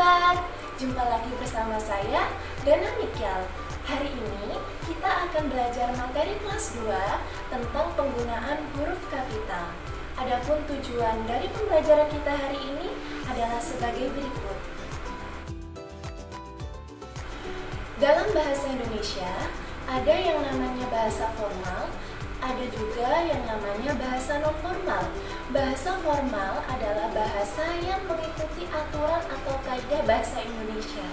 sahabat, jumpa lagi bersama saya, Dana Mikial. Hari ini kita akan belajar materi kelas 2 tentang penggunaan huruf kapital. Adapun tujuan dari pembelajaran kita hari ini adalah sebagai berikut. Dalam bahasa Indonesia, ada yang namanya bahasa formal, ada juga yang namanya bahasa non-formal. Bahasa formal adalah bahasa yang mengikuti aturan atau kaidah bahasa Indonesia.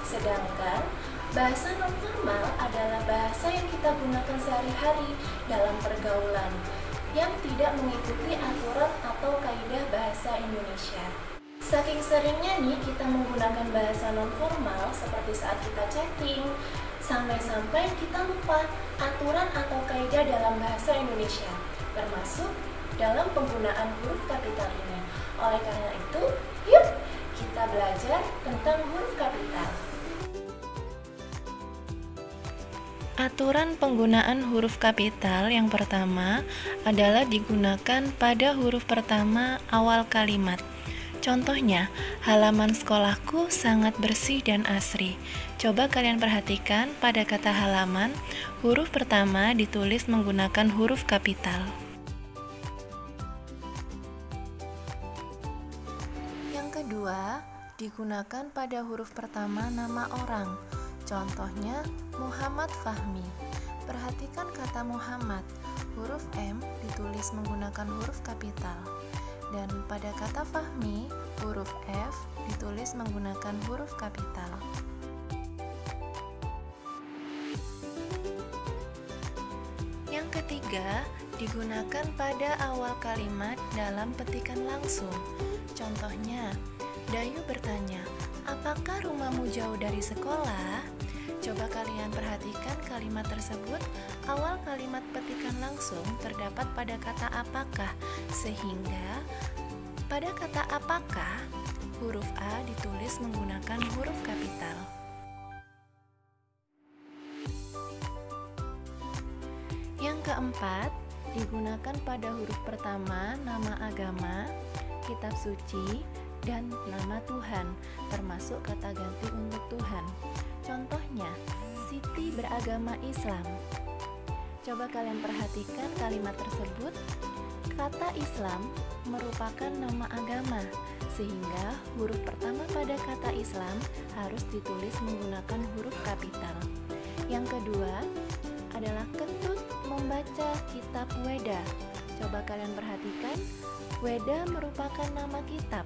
Sedangkan bahasa non-formal adalah bahasa yang kita gunakan sehari-hari dalam pergaulan, yang tidak mengikuti aturan atau kaidah bahasa Indonesia. Saking seringnya nih kita menggunakan bahasa non-formal seperti saat kita chatting, sampai-sampai kita lupa aturan atau kaidah dalam bahasa Indonesia, termasuk dalam penggunaan huruf kapital ini. Oleh karena itu, yuk kita belajar tentang huruf kapital. Aturan penggunaan huruf kapital yang pertama adalah digunakan pada huruf pertama awal kalimat. Contohnya, halaman sekolahku sangat bersih dan asri. Coba kalian perhatikan pada kata halaman, huruf pertama ditulis menggunakan huruf kapital. Yang kedua, digunakan pada huruf pertama nama orang. Contohnya, Muhammad Fahmi. Perhatikan kata Muhammad, huruf M ditulis menggunakan huruf kapital. Dan pada kata Fahmi, huruf F ditulis menggunakan huruf kapital. Yang ketiga, digunakan pada awal kalimat dalam petikan langsung. Contohnya, Dayu bertanya, apakah rumahmu jauh dari sekolah? Coba kalian perhatikan kalimat tersebut, awal kalimat petikan langsung terdapat pada kata apakah, sehingga pada kata apakah, huruf A ditulis menggunakan huruf kapital. Yang keempat, digunakan pada huruf pertama nama agama, kitab suci, dan nama Tuhan, termasuk kata ganti untuk Tuhan. Contohnya, Siti beragama Islam. Coba kalian perhatikan kalimat tersebut. Kata Islam merupakan nama agama, sehingga huruf pertama pada kata Islam harus ditulis menggunakan huruf kapital. Yang kedua adalah Ketut membaca kitab Weda. Coba kalian perhatikan, Weda merupakan nama kitab,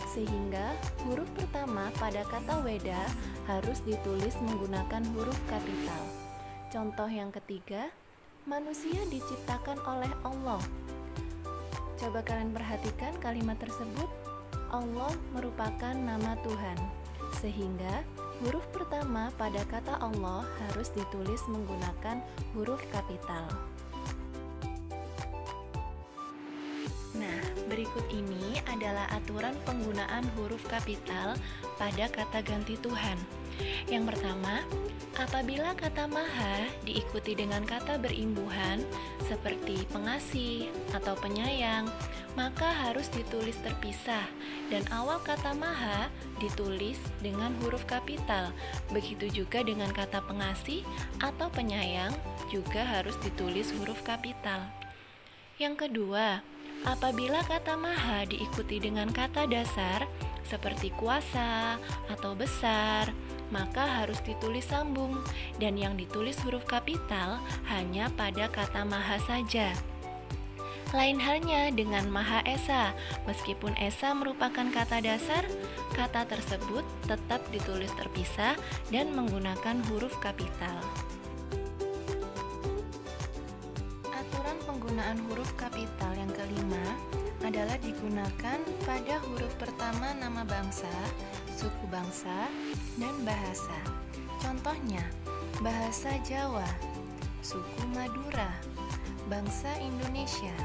sehingga huruf pertama pada kata Weda harus ditulis menggunakan huruf kapital. Contoh yang ketiga, manusia diciptakan oleh Allah. Coba kalian perhatikan kalimat tersebut, Allah merupakan nama Tuhan, sehingga huruf pertama pada kata Allah harus ditulis menggunakan huruf kapital. Nah, berikut ini adalah aturan penggunaan huruf kapital pada kata ganti Tuhan. Yang pertama, apabila kata Maha diikuti dengan kata berimbuhan seperti pengasih atau penyayang, maka harus ditulis terpisah dan awal kata Maha ditulis dengan huruf kapital. Begitu juga dengan kata pengasih atau penyayang juga harus ditulis huruf kapital. Yang kedua, apabila kata Maha diikuti dengan kata dasar seperti kuasa atau besar, maka harus ditulis sambung dan yang ditulis huruf kapital hanya pada kata Maha saja. Lain halnya dengan Maha Esa, meskipun Esa merupakan kata dasar, kata tersebut tetap ditulis terpisah dan menggunakan huruf kapital. Aturan penggunaan huruf kapital yang kelima adalah digunakan pada huruf pertama nama bangsa, suku bangsa, dan bahasa. Contohnya, bahasa Jawa, suku Madura, bangsa Indonesia.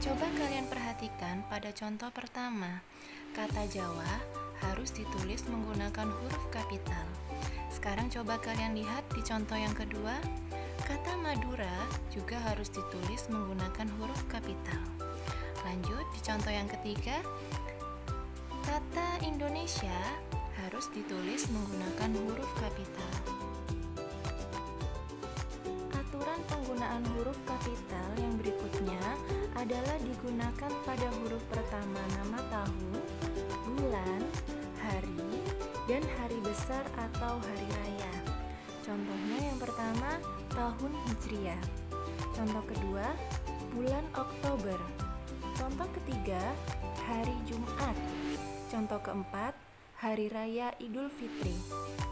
Coba kalian perhatikan pada contoh pertama, kata Jawa harus ditulis menggunakan huruf kapital. Sekarang coba kalian lihat di contoh yang kedua, kata Madura juga harus ditulis menggunakan huruf kapital. Lanjut di contoh yang ketiga, kata Indonesia harus ditulis menggunakan huruf kapital. Aturan penggunaan huruf kapital yang berikutnya adalah digunakan pada huruf pertama nama tahun, bulan, hari, dan hari besar atau hari raya. Contohnya yang pertama, tahun Hijriah. Contoh kedua, bulan Oktober. Contoh ketiga, hari Jumat. Contoh keempat, hari raya Idul Fitri.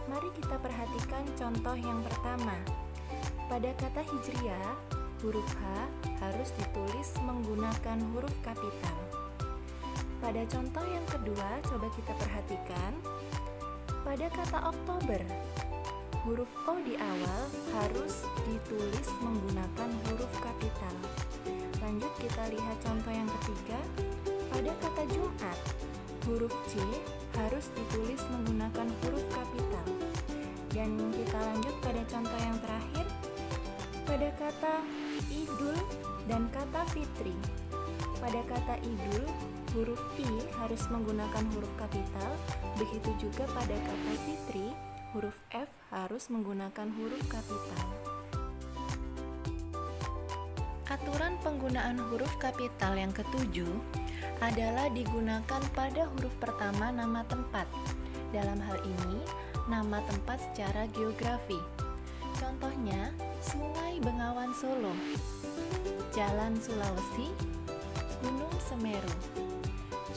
Mari kita perhatikan contoh yang pertama. Pada kata Hijriah, huruf H harus ditulis menggunakan huruf kapital. Pada contoh yang kedua, coba kita perhatikan. Pada kata Oktober, huruf O di awal harus ditulis menggunakan huruf kapital. Lanjut kita lihat contoh yang ketiga. Pada kata Jumat, huruf C harus ditulis menggunakan huruf kapital. Dan kita lanjut pada contoh yang terakhir. Pada kata Idul dan kata Fitri. Pada kata Idul, huruf I harus menggunakan huruf kapital. Begitu juga pada kata Fitri, huruf F harus menggunakan huruf kapital. Aturan penggunaan huruf kapital yang ketujuh adalah digunakan pada huruf pertama nama tempat. Dalam hal ini, nama tempat secara geografi. Contohnya, Sungai Bengawan Solo, Jalan Sulawesi, Gunung Semeru.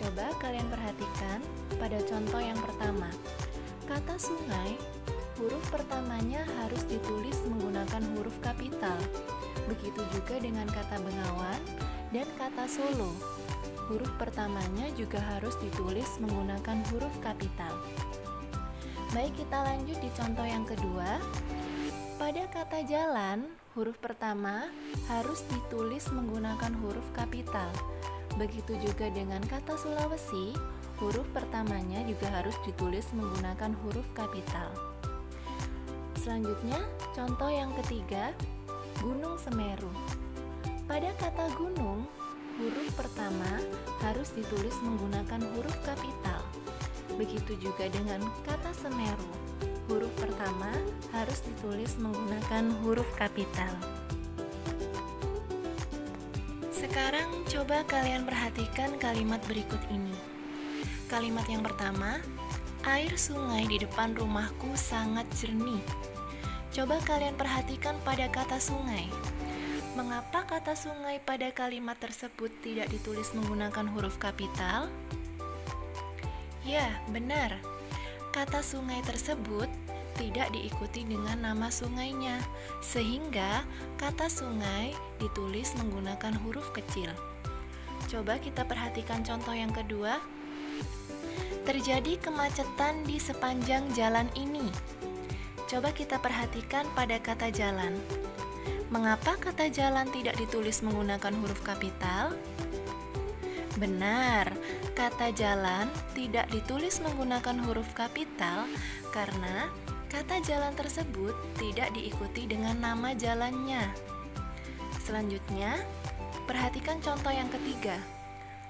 Coba kalian perhatikan pada contoh yang pertama. Kata sungai, huruf pertamanya harus ditulis menggunakan huruf kapital. Begitu juga dengan kata Bengawan dan kata Solo. Huruf pertamanya juga harus ditulis menggunakan huruf kapital. Baik, kita lanjut di contoh yang kedua. Pada kata jalan, huruf pertama harus ditulis menggunakan huruf kapital. Begitu juga dengan kata Sulawesi, huruf pertamanya juga harus ditulis menggunakan huruf kapital. Selanjutnya, contoh yang ketiga, Gunung Semeru. Pada kata gunung, huruf pertama harus ditulis menggunakan huruf kapital. Begitu juga dengan kata Semeru, huruf pertama harus ditulis menggunakan huruf kapital. Sekarang coba kalian perhatikan kalimat berikut ini. Kalimat yang pertama, air sungai di depan rumahku sangat jernih. Coba kalian perhatikan pada kata sungai. Mengapa kata sungai pada kalimat tersebut tidak ditulis menggunakan huruf kapital? Ya, benar. Kata sungai tersebut tidak diikuti dengan nama sungainya, sehingga kata sungai ditulis menggunakan huruf kecil. Coba kita perhatikan contoh yang kedua. Terjadi kemacetan di sepanjang jalan ini. Coba kita perhatikan pada kata jalan. Mengapa kata jalan tidak ditulis menggunakan huruf kapital? Benar, kata jalan tidak ditulis menggunakan huruf kapital karena kata jalan tersebut tidak diikuti dengan nama jalannya. Selanjutnya, perhatikan contoh yang ketiga.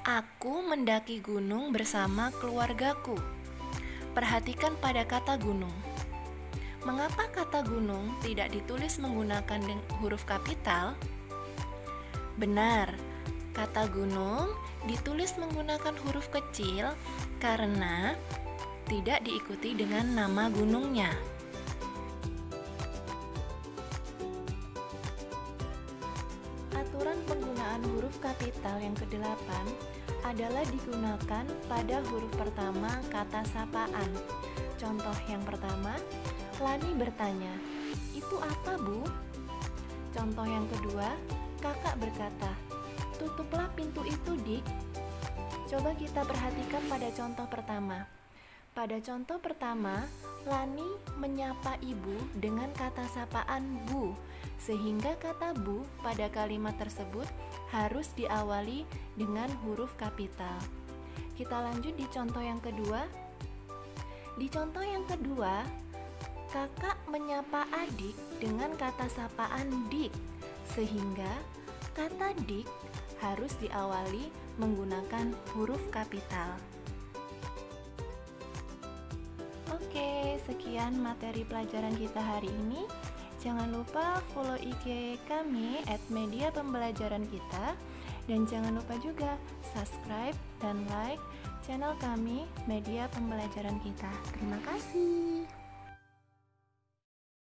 Aku mendaki gunung bersama keluargaku. Perhatikan pada kata gunung. Mengapa kata gunung tidak ditulis menggunakan huruf kapital? Benar, kata gunung ditulis menggunakan huruf kecil karena tidak diikuti dengan nama gunungnya. Aturan penggunaan huruf kapital yang kedelapan adalah digunakan pada huruf pertama kata sapaan. Contoh yang pertama, Lani bertanya, "Itu apa, Bu?" Contoh yang kedua, kakak berkata, "Tutuplah pintu itu, Dik." Coba kita perhatikan pada contoh pertama. Pada contoh pertama, Lani menyapa ibu dengan kata sapaan Bu, sehingga kata Bu pada kalimat tersebut harus diawali dengan huruf kapital. Kita lanjut di contoh yang kedua. Di contoh yang kedua, kakak menyapa adik dengan kata sapaan Dik, sehingga kata Dik harus diawali menggunakan huruf kapital. Oke, sekian materi pelajaran kita hari ini. Jangan lupa follow IG kami @mediapembelajaran kita. Dan jangan lupa juga subscribe dan like channel kami Media Pembelajaran Kita. Terima kasih.